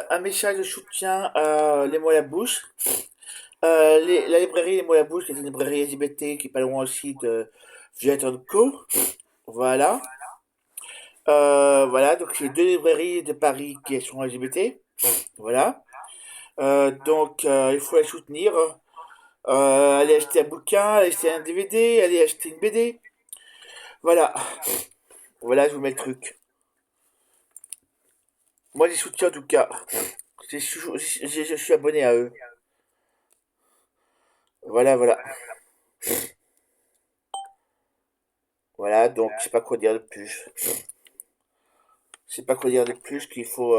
Un message de soutien à Les Mots à la Bouche. La librairie Les Mots à la Bouche, qui est une librairie LGBT qui est pas loin aussi de Viator Co. Voilà. Voilà, donc c'est deux librairies de Paris qui sont LGBT. Voilà. Il faut les soutenir. Aller acheter un bouquin, aller acheter un DVD, aller acheter une BD. Voilà. Voilà, je vous mets le truc. Moi, je les soutiens en tout cas. Je suis abonné à eux. Voilà, voilà. Voilà, donc je sais pas quoi dire de plus. Je sais pas quoi dire de plus qu'il faut,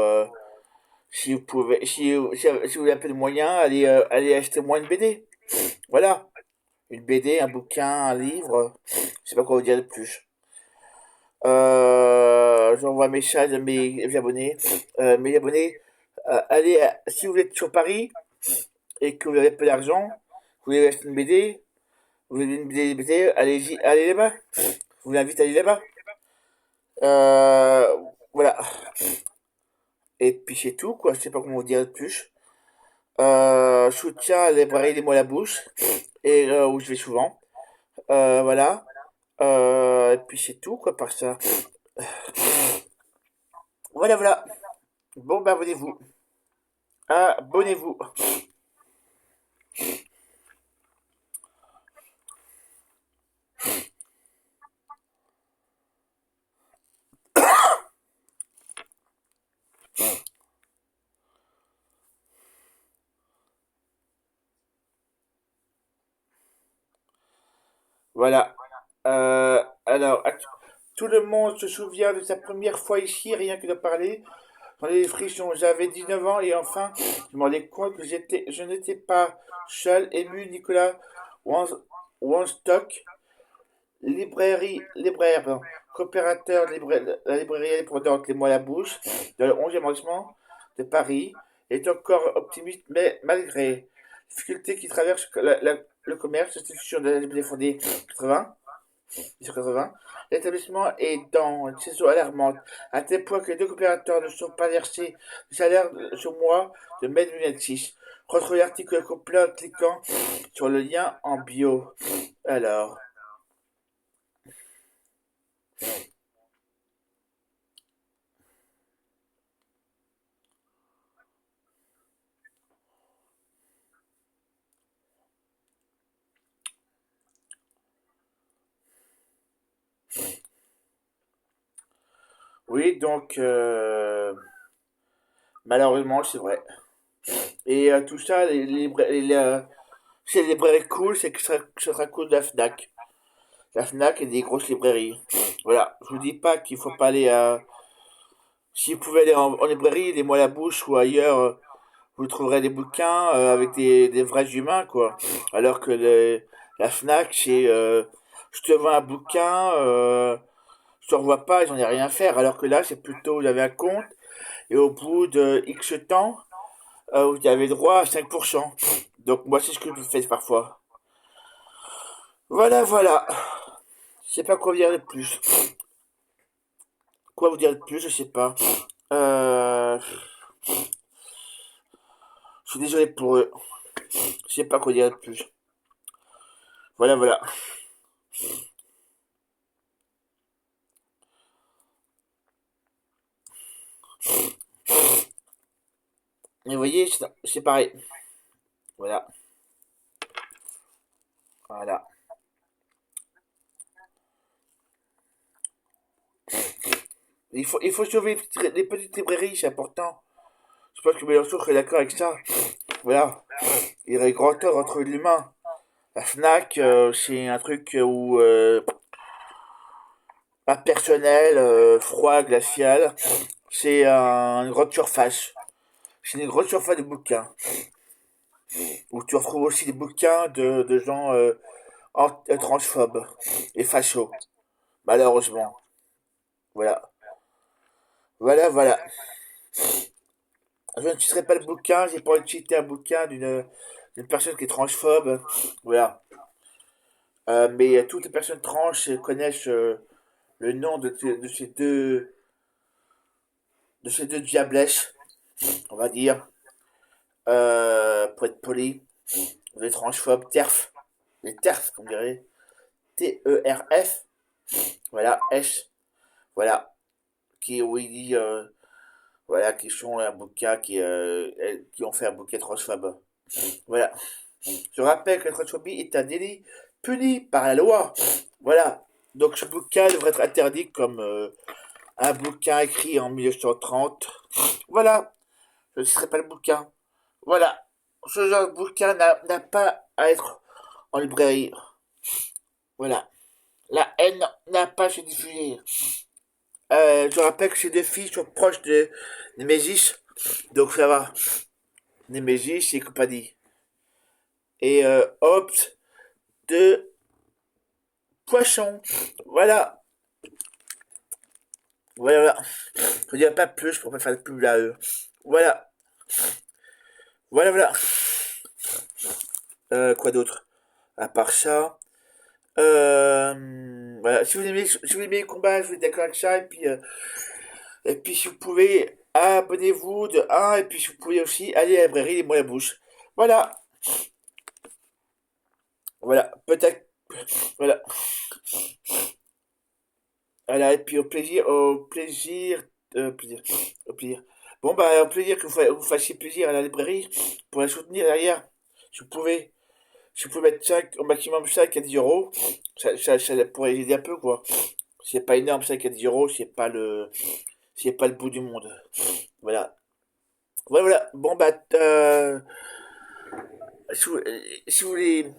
si vous pouvez, si vous avez un peu de moyens, allez acheter moins une BD. Voilà. Une BD, un bouquin, un livre. Je sais pas quoi vous dire de plus. J'envoie un message à mes abonnés. Si vous êtes sur Paris et que vous avez peu d'argent, vous voulez acheter une BD, vous voulez une BD, allez-y, allez là-bas. Je vous invite à aller là-bas. Euh, voilà. Et puis c'est tout, quoi. Je sais pas comment vous dire de plus. Je soutiens les librairie des mots à la bouche. Et où je vais souvent. Voilà. Et puis c'est tout, quoi, par ça. Voilà, voilà. Bon, bah, abonnez-vous. Abonnez-vous. Voilà. Tout le monde se souvient de sa première fois ici, rien que de parler. J'en ai des frissons. J'avais 19 ans et enfin, je me rendais compte que je n'étais pas seul, ému. Nicolas Wanstock, libraire, coopérateur de la librairie indépendante Les Mots à la Bouche, dans le 11e arrondissement de Paris, est encore optimiste, mais malgré les difficultés qui traversent le commerce, l'institution de la librairie fondée en 1980, l'établissement est dans une saison alarmante, à tel point que les deux coopérateurs ne sont pas versés de salaire sur mois de mai 2026. Retrouvez l'article complet en cliquant sur le lien en bio. Alors, oui, malheureusement, c'est vrai. Et tout ça, c'est les librairies cool, c'est que ça sera cool de la Fnac. La Fnac est des grosses librairies. Voilà, je vous dis pas qu'il faut pas aller à... Si vous pouvez aller en librairie, les mots à la bouche ou ailleurs, vous trouverez des bouquins avec des vrais humains, quoi. Alors que la Fnac, c'est... je te vends un bouquin, je te revois pas, j'en ai rien à faire. Alors que là, c'est plutôt, vous avez un compte, et au bout de X temps, vous avez droit à 5%. Donc moi, c'est ce que je fais parfois. Voilà, voilà. Je sais pas quoi dire de plus. Quoi vous dire de plus, je sais pas. Euh, je suis désolé pour eux. Je sais pas quoi dire de plus. Voilà, voilà. Et vous voyez, c'est pareil. Voilà, voilà. Il faut sauver les petites librairies, c'est important. Je pense que Mélenchon serait d'accord avec ça. Voilà. Il aurait grand tort entre l'humain. La Fnac, c'est un truc où impersonnel, froid, glacial. C'est une grande surface. C'est une grande surface de bouquins. Où tu retrouves aussi des bouquins de gens transphobes et fachos. Malheureusement. Voilà. Voilà, voilà. Je ne citerai pas le bouquin, j'ai pas envie de citer un bouquin d'une personne qui est transphobe. Voilà. Mais toutes les personnes trans connaissent le nom de ces deux diablesses. on va dire, pour être poli, les transphobes, TERF, les TERF, comme dirait, TERF, voilà, S, voilà, qui, où il dit, voilà, qui sont un bouquin qui ont fait un bouquet transphobe. Voilà. Je rappelle que la transphobie est un délit puni par la loi. Voilà. Donc ce bouquin devrait être interdit comme un bouquin écrit en 1930. Voilà. Je ne citerai pas le bouquin. Voilà. Ce genre de bouquin n'a pas à être en librairie. Voilà. La haine n'a pas à se diffuser. Je rappelle que ces deux filles sont proches de Nemesis. Donc ça va. Nemesis et compagnie. Et Hobbes de Poisson. Voilà. Voilà, voilà. Je ne dirai pas plus pour pas faire de pub à eux. Voilà. Voilà, voilà. Quoi d'autre? À part ça. Voilà. Si vous aimez les combats, je suis d'accord avec ça. Et puis si vous pouvez, abonnez-vous de 1. Et puis si vous pouvez aussi aller à la librairie, les mots à la bouche. Voilà. Voilà. Peut-être. Voilà. Voilà. Et puis au plaisir. Au plaisir. Plaisir. Au plaisir. Bon, bah, au plaisir que vous fassiez plaisir à la librairie pour la soutenir derrière. Si vous pouvez. Si vous pouvez mettre 5, au maximum 5 à 10 euros, ça pourrait aider un peu, quoi. C'est pas énorme, 5 à 10 euros, c'est pas le bout du monde. Voilà. Voilà, voilà. Bon, bah, si vous voulez,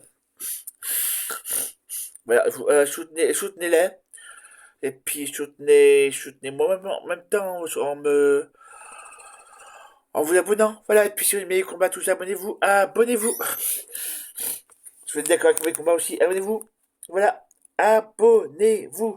voilà, soutenez-les. Et puis, soutenez-moi en même temps, en vous abonnant. Voilà. Et puis, si vous aimez les combats, tous abonnez-vous. Abonnez-vous. Si vous êtes d'accord avec mes combats aussi, abonnez-vous. Voilà. Abonnez-vous.